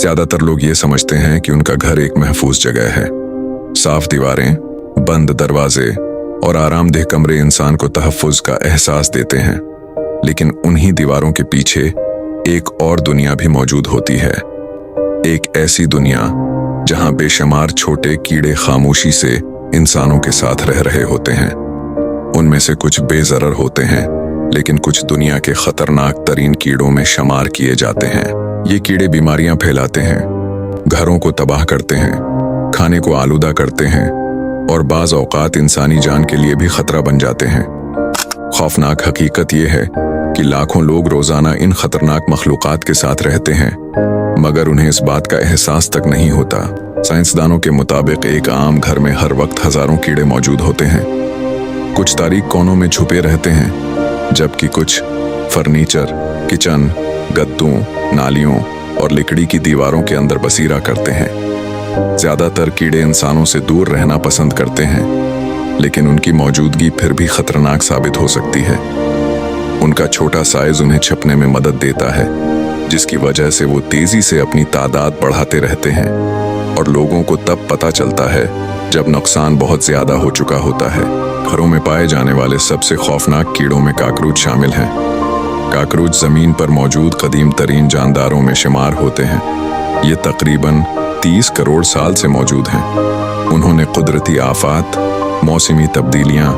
ज्यादातर लोग ये समझते हैं कि उनका घर एक महफूज जगह है। साफ दीवारें, बंद दरवाजे और आरामदेह कमरे इंसान को तहफ्फुज का एहसास देते हैं, लेकिन उन्हीं दीवारों के पीछे एक और दुनिया भी मौजूद होती है। एक ऐसी दुनिया जहां बेशुमार छोटे कीड़े खामोशी से इंसानों के साथ रह रहे होते हैं। उनमें से कुछ बेज़रर होते हैं, लेकिन कुछ दुनिया के खतरनाक तरीन कीड़ों में शुमार किए जाते हैं। ये कीड़े बीमारियां फैलाते हैं, घरों को तबाह करते हैं, खाने को आलूदा करते हैं और बाज औकात इंसानी जान के लिए भी खतरा बन जाते हैं। खौफनाक हकीकत यह है कि लाखों लोग रोजाना इन खतरनाक मखलूकात के साथ रहते हैं, मगर उन्हें इस बात का एहसास तक नहीं होता। साइंसदानों के मुताबिक एक आम घर में हर वक्त हजारों कीड़े मौजूद होते हैं। कुछ तारीक कोनों में छुपे रहते हैं, जबकि कुछ फर्नीचर, किचन, गद्दों, नालियों और लकड़ी की दीवारों के अंदर बसीरा करते हैं। ज्यादातर कीड़े इंसानों से दूर रहना पसंद करते हैं, लेकिन उनकी मौजूदगी फिर भी खतरनाक साबित हो सकती है। उनका छोटा साइज उन्हें छिपने में मदद देता है, जिसकी वजह से वो तेजी से अपनी तादाद बढ़ाते रहते हैं और लोगों को तब पता चलता है जब नुकसान बहुत ज्यादा हो चुका होता है। घरों में पाए जाने वाले सबसे खौफनाक कीड़ों में काकरोच शामिल हैं। काकरोच जमीन पर मौजूद कदीम तरीन जानदारों में शुमार होते हैं। ये तकरीबन 30 करोड़ साल से मौजूद हैं। उन्होंने कुदरती आफात, मौसमी तब्दीलियां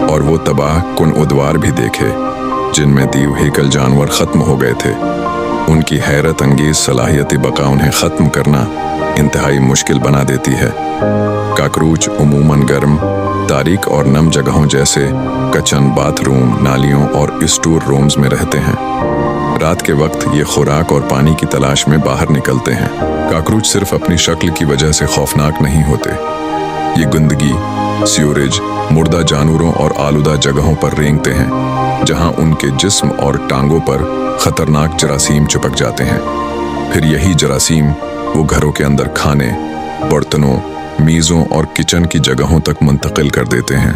और वो तबाह कुन उद्वार भी देखे जिनमें दीव हेकल जानवर खत्म हो गए थे। उनकी हैरत अंगेज सलाहियत बका उन्हें खत्म करना इंतहाई मुश्किल बना देती है। काकरोच उमूमन गर्म, तारीक और नम जगहों जैसे किचन, बाथरूम, नालियों और स्टोर रूम्स में रहते हैं। रात के वक्त ये खुराक और पानी की तलाश में बाहर निकलते हैं। काकरोच सिर्फ अपनी शक्ल की वजह से खौफनाक नहीं होते। ये गंदगी, सीवरेज, मुर्दा जानवरों और आलूदा जगहों पर रेंगते हैं, जहां उनके जिस्म और टांगों पर खतरनाक जरासीम चिपक जाते हैं। फिर यही जरासीम वो घरों के अंदर खाने, बर्तनों, मीज़ों और किचन की जगहों तक मुंतकिल कर देते हैं।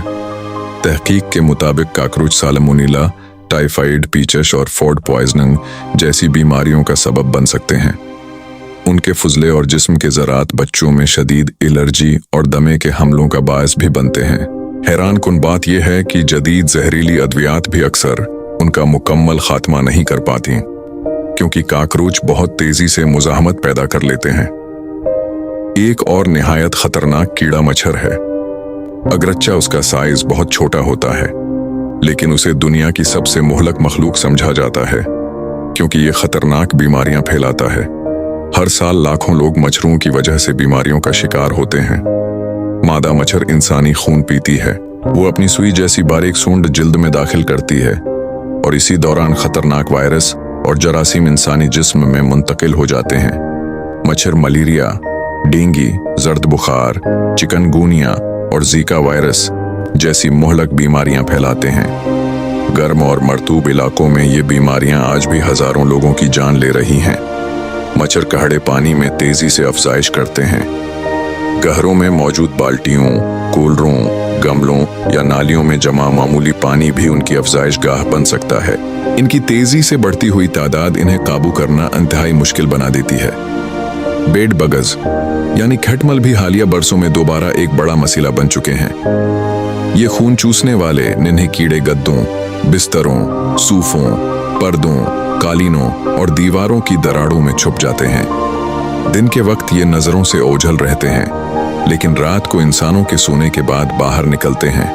तहकीक के मुताबिक काकरोच साल्मोनेला, टाइफाइड, पीचश और फूड पॉइजनिंग जैसी बीमारियों का सबब बन सकते हैं। उनके फुजले और जिस्म के ज़रात बच्चों में शदीद एलर्जी और दमे के हमलों का बायस भी बनते हैं। हैरान कुन बात यह है कि जदीद जहरीली अद्वियात भी अक्सर उनका मुकम्मल खात्मा नहीं कर पाती, क्योंकि काकरोच बहुत तेजी से मुज़ाहमत पैदा कर लेते हैं। एक और निहायत खतरनाक कीड़ा मच्छर है। अगरच्चा उसका साइज बहुत छोटा होता है, लेकिन उसे दुनिया की सबसे मुहलक मखलूक समझा जाता है, क्योंकि ये खतरनाक बीमारियां फैलाता है। हर साल लाखों लोग मच्छरों की वजह से बीमारियों का शिकार होते हैं। मादा मच्छर इंसानी खून पीती है। वो अपनी सुई जैसी बारीक सूंड जिल्द में दाखिल करती है और इसी दौरान खतरनाक वायरस और जरासीम इंसानी जिस्म में मुंतकिल हो जाते हैं। मच्छर मलेरिया, डेंगू, जर्द बुखार, चिकनगुनिया और जीका वायरस जैसी मुहलक बीमारियां फैलाते हैं। गर्म और मरतूब इलाकों में ये बीमारियां आज भी हजारों लोगों की जान ले रही हैं। मच्छर कहड़े पानी में तेजी से अफजाइश करते हैं। घरों में मौजूद बाल्टियों, कूलरों, गमलों या नालियों में जमा मामूली पानी भी उनकी अफजाइश गाह बन सकता है। इनकी तेजी से बढ़ती हुई तादाद इन्हें काबू करना इंतहाई मुश्किल बना देती है। बेड बगज यानी खटमल भी हालिया बरसों में दोबारा एक बड़ा मसला बन चुके हैं। ये खून चूसने वाले निन्हे कीड़े गद्दों, बिस्तरों, सूफों, पर्दों, कालीनों और दीवारों की दरारों में छुप जाते हैं। दिन के वक्त ये नजरों से ओझल रहते हैं, लेकिन रात को इंसानों के सोने के बाद बाहर निकलते हैं।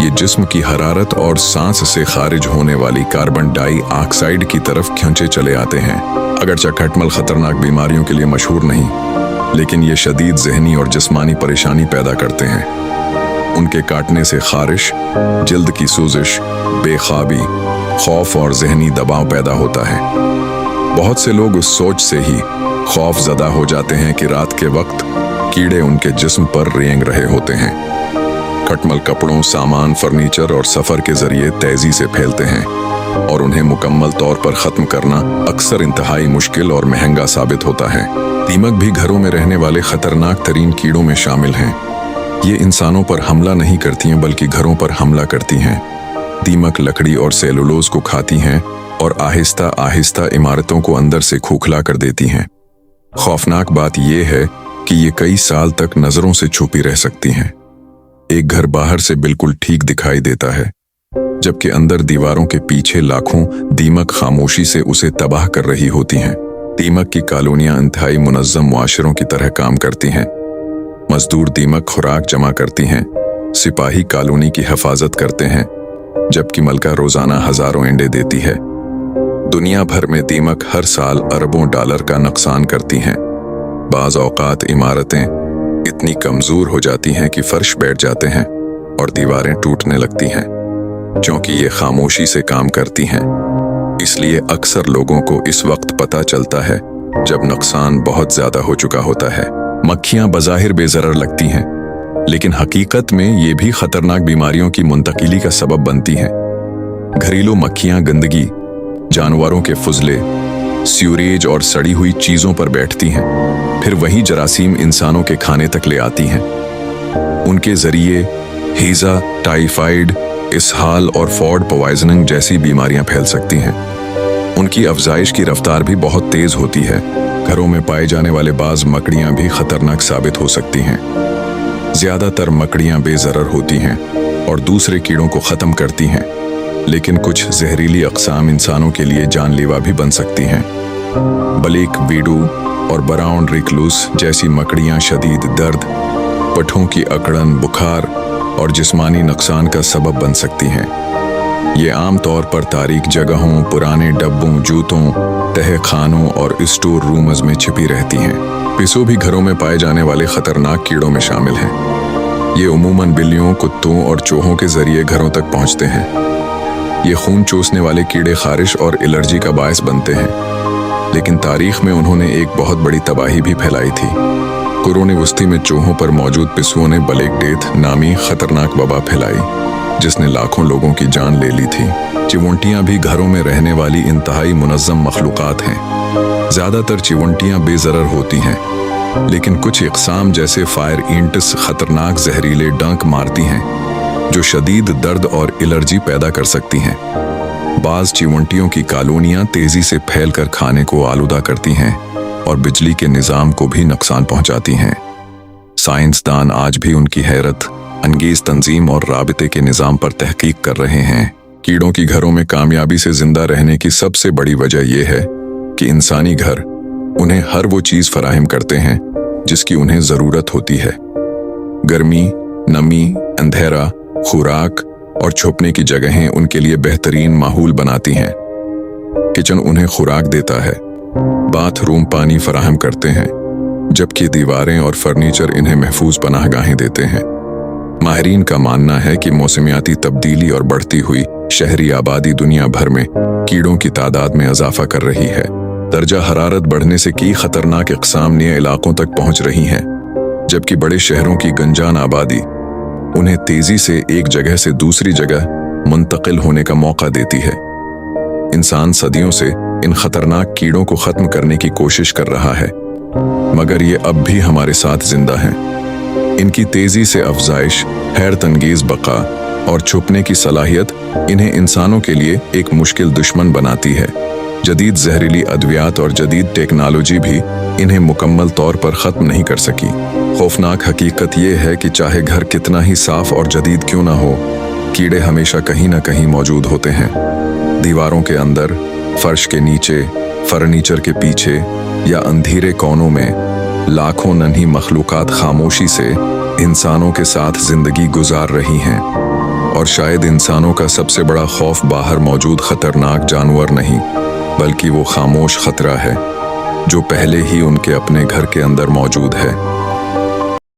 ये जिस्म की हरारत और सांस से खारिज होने वाली कार्बन डाई ऑक्साइड की तरफ खींचे चले आते हैं। अगरचे खटमल खतरनाक बीमारियों के लिए मशहूर नहीं, लेकिन ये शदीद जहनी और जिस्मानी परेशानी पैदा करते हैं। उनके काटने से खारिश, जिल्द की सूजिश, बेख्वाबी, खौफ और जहनी दबाव पैदा होता है। बहुत से लोग उस सोच से ही खौफ ज़दा हो जाते हैं कि रात के वक्त कीड़े उनके जिस्म पर रेंग रहे होते हैं। खटमल कपड़ों, सामान, फर्नीचर और सफ़र के जरिए तेजी से फैलते हैं और उन्हें मुकम्मल तौर पर ख़त्म करना अक्सर इंतहाई मुश्किल और महंगा साबित होता है। दीमक भी घरों में रहने वाले खतरनाक तरीन कीड़ों में शामिल हैं। ये इंसानों पर हमला नहीं करती हैं, बल्कि घरों पर हमला करती हैं। दीमक लकड़ी और सेलुलोज को खाती हैं और आहिस्ता आहिस्ता इमारतों को अंदर से खोखला कर देती हैं। खौफनाक बात यह है कि ये कई साल तक नजरों से छुपी रह सकती हैं। एक घर बाहर से बिल्कुल ठीक दिखाई देता है, जबकि अंदर दीवारों के पीछे लाखों दीमक खामोशी से उसे तबाह कर रही होती हैं। दीमक की कॉलोनियां इंतहाई मुनज़्ज़म मुआशरों की तरह काम करती हैं। मजदूर दीमक खुराक जमा करती हैं, सिपाही कॉलोनी की हिफाजत करते हैं, जबकि मलका रोजाना हजारों अंडे देती है। दुनिया भर में दीमक हर साल अरबों डॉलर का नुकसान करती हैं। बाज़ औक़ात इमारतें इतनी कमज़ोर हो जाती हैं कि फर्श बैठ जाते हैं और दीवारें टूटने लगती हैं। क्योंकि ये खामोशी से काम करती हैं, इसलिए अक्सर लोगों को इस वक्त पता चलता है जब नुकसान बहुत ज़्यादा हो चुका होता है। मक्खियाँ बज़ाहिर बेज़रर लगती हैं, लेकिन हकीकत में ये भी खतरनाक बीमारियों की मुंतकिली का सबब बनती हैं। घरेलू मक्खियाँ गंदगी, जानवरों के फुजले, सीवरेज और सड़ी हुई चीज़ों पर बैठती हैं, फिर वही जरासीम इंसानों के खाने तक ले आती हैं। उनके जरिए हीज़ा, टाइफाइड, इसहाल और फूड पॉइजनिंग जैसी बीमारियां फैल सकती हैं। उनकी अफजाइश की रफ्तार भी बहुत तेज होती है। घरों में पाए जाने वाले बाज मकड़ियां भी खतरनाक साबित हो सकती हैं। ज्यादातर मकड़ियां बेजरर होती हैं और दूसरे कीड़ों को खत्म करती हैं, लेकिन कुछ जहरीली अक़साम इंसानों के लिए जानलेवा भी बन सकती हैं। ब्लैक विडो और ब्राउन रिक्लूस जैसी मकड़ियां शदीद दर्द, पट्ठों की अकड़न, बुखार और जिस्मानी नुकसान का सबब बन सकती हैं। ये आम तौर पर तारीक जगहों, पुराने डब्बों, जूतों, तह खानों और स्टोर रूम्स में छिपी रहती हैं। पिसो भी घरों में पाए जाने वाले खतरनाक कीड़ों में शामिल हैं। ये उमूमन बिल्लियों, कुत्तों और चूहों के जरिए घरों तक पहुंचते हैं। ये खून चूसने वाले कीड़े खारिश और एलर्जी का बायस बनते हैं, लेकिन तारीख में उन्होंने एक बहुत बड़ी तबाही भी फैलाई थी। कुरान वस्ती में चूहों पर मौजूद पिस्सुओं ने ब्लैक डेथ नामी खतरनाक वबा फैलाई, जिसने लाखों लोगों की जान ले ली थी। चिवंटियां भी घरों में रहने वाली इंतहाई मुनज़्ज़म मखलूक़ात हैं। ज़्यादातर चिवंटियां बेज़रर होती हैं, लेकिन कुछ इक़साम जैसे फायर एंट्स खतरनाक जहरीले डंक मारती हैं, जो शदीद दर्द और एलर्जी पैदा कर सकती हैं। बाज़ चिवंटियों की कॉलोनियां तेज़ी से फैलकर खाने को आलूदा करती हैं और बिजली के निज़ाम को भी नुकसान पहुंचाती हैं। साइंसदान आज भी उनकी हैरत अंगेज तंजीम और राबिते के निज़ाम पर तहकीक कर रहे हैं। कीड़ों की घरों में कामयाबी से जिंदा रहने की सबसे बड़ी वजह यह है कि इंसानी घर उन्हें हर वो चीज़ फराहम करते हैं जिसकी उन्हें ज़रूरत होती है। गर्मी, नमी, अंधेरा, खुराक और छुपने की जगहें उनके लिए बेहतरीन माहौल बनाती हैं। किचन उन्हें खुराक देता है, बाथरूम पानी फराहम करते हैं, जबकि दीवारें और फर्नीचर इन्हें महफूज पनाहगाहें देते हैं। माहिरीन का मानना है कि मौसमियाती तब्दीली और बढ़ती हुई शहरी आबादी दुनिया भर में कीड़ों की तादाद में इजाफा कर रही है। दर्जा हरारत बढ़ने से कई खतरनाक इक़साम नए इलाकों तक पहुंच रही हैं, जबकि बड़े शहरों की गंजान आबादी उन्हें तेजी से एक जगह से दूसरी जगह मुंतकिल होने का मौका देती है। इंसान सदियों से इन खतरनाक कीड़ों को खत्म करने की कोशिश कर रहा है, मगर ये अब भी हमारे साथ जिंदा हैं। इनकी तेजी से अफजाइश, हैरत अंगेज बका और छुपने की सलाहियत इन्हें इंसानों के लिए एक मुश्किल दुश्मन बनाती है। जदीद जहरीली अद्वियात और जदीद टेक्नोलॉजी भी इन्हें मुकम्मल तौर पर ख़त्म नहीं कर सकी। खौफनाक हकीकत यह है कि चाहे घर कितना ही साफ और जदीद क्यों ना हो, कीड़े हमेशा कहीं ना कहीं मौजूद होते हैं। दीवारों के अंदर, फर्श के नीचे, फर्नीचर के पीछे या अंधेरे कोनों में लाखों नन्ही मखलूक़ात खामोशी से इंसानों के साथ जिंदगी गुजार रही हैं। और शायद इंसानों का सबसे बड़ा खौफ बाहर मौजूद खतरनाक जानवर नहीं, बल्कि वो खामोश खतरा है जो पहले ही उनके अपने घर के अंदर मौजूद है।